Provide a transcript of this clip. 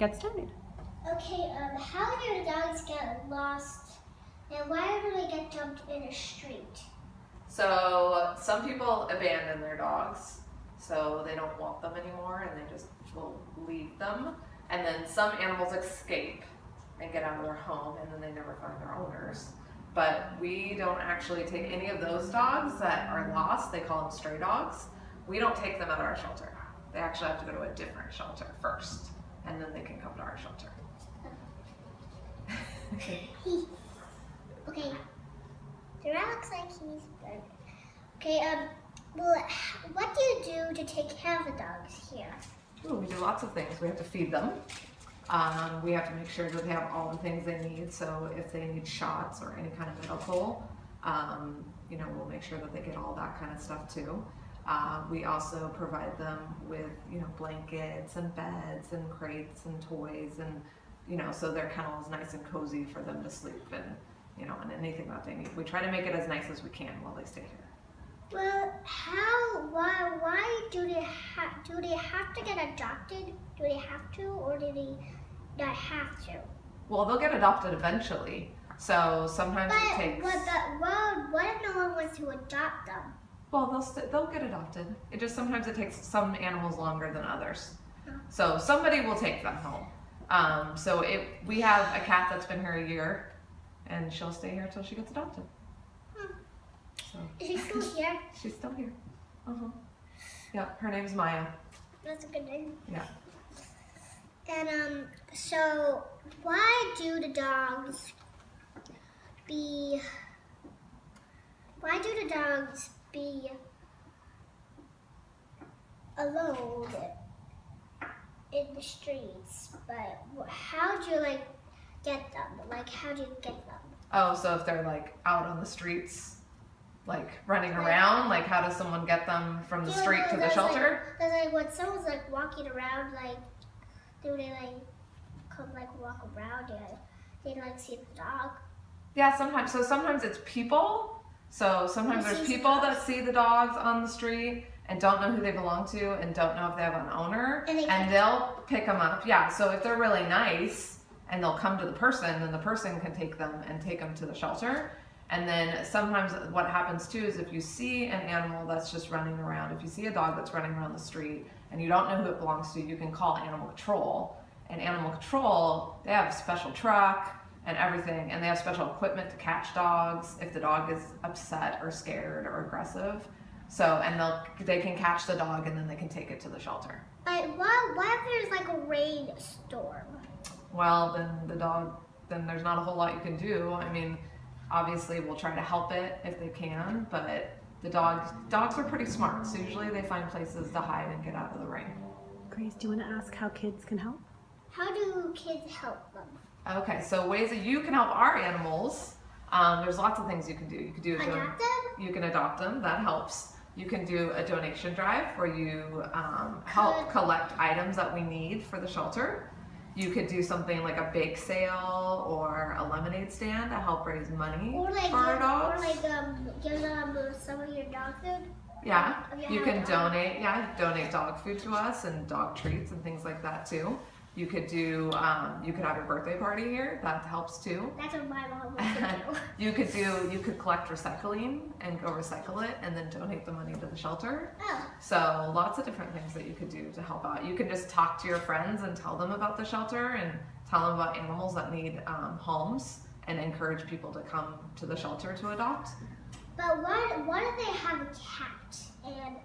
get started. Okay, how do dogs get lost, and why do they get dumped in a street? So some people abandon their dogs, so they don't want them anymore and they just will leave them. And then some animals escape and get out of their home and then they never find their owners. But we don't actually take any of those dogs that are lost, they call them stray dogs. We don't take them out of our shelter. They actually have to go to a different shelter first and then they can come to our shelter. Okay, the rat looks like he's good. Okay, well, what do you do to take care of the dogs here? Ooh, we do lots of things. We have to feed them. We have to make sure that they have all the things they need. So if they need shots or any kind of medical, we'll make sure that they get all that kind of stuff too. We also provide them with, blankets and beds and crates and toys and, so their kennel is nice and cozy for them to sleep and, and anything that they need. We try to make it as nice as we can while they stay here. Well, why do they have to get adopted? Do they have to, or do they not have to? Well, they'll get adopted eventually. So sometimes it takes. What if no one wants to adopt them? Well, they'll get adopted. Sometimes it takes some animals longer than others. So somebody will take them home. We have a cat that's been here a year, and she'll stay here until she gets adopted. So. Is she still here? She's still here. Yeah, her name's Maya. That's a good name. Yeah. And so why do the dogs be alone in the streets? But how do you get them? How do you get them? Oh, so if they're out on the streets, running around, how does someone get them from the street to the shelter? When someone's walking around, do they come walk around and they see the dog? Yeah, sometimes. So sometimes it's people. So sometimes there's people that see the dogs on the street and don't know who they belong to and don't know if they have an owner, and they'll pick them up. Yeah, so if they're really nice and they'll come to the person, then the person can take them and take them to the shelter. And then sometimes what happens too is if you see an animal that's just running around, if you see a dog that's running around the street and you don't know who it belongs to, you can call animal control. And animal control, they have a special truck and everything, and they have special equipment to catch dogs if the dog is upset or scared or aggressive. So, and they can catch the dog and then they can take it to the shelter. But what if there's a rainstorm? Well, then there's not a whole lot you can do. I mean, obviously we'll try to help it if they can, but the dogs are pretty smart, so usually they find places to hide and get out of the rain. Grace, do you want to ask how kids can help? How do kids help them? Okay, so ways that you can help our animals, there's lots of things you can do. You can do adopt them? You can adopt them, that helps. You can do a donation drive where you help collect items that we need for the shelter. You could do something like a bake sale or a lemonade stand to help raise money for our dogs. Or give them some of your dog food? Yeah, you can donate dog food to us and dog treats and things like that too. You could do, you could have your birthday party here, that helps too. That's what my mom would do. You could collect recycling and go recycle it and then donate the money to the shelter. Oh. So lots of different things that you could do to help out. You can just talk to your friends and tell them about the shelter and tell them about animals that need homes and encourage people to come to the shelter to adopt. But what if they have a cat and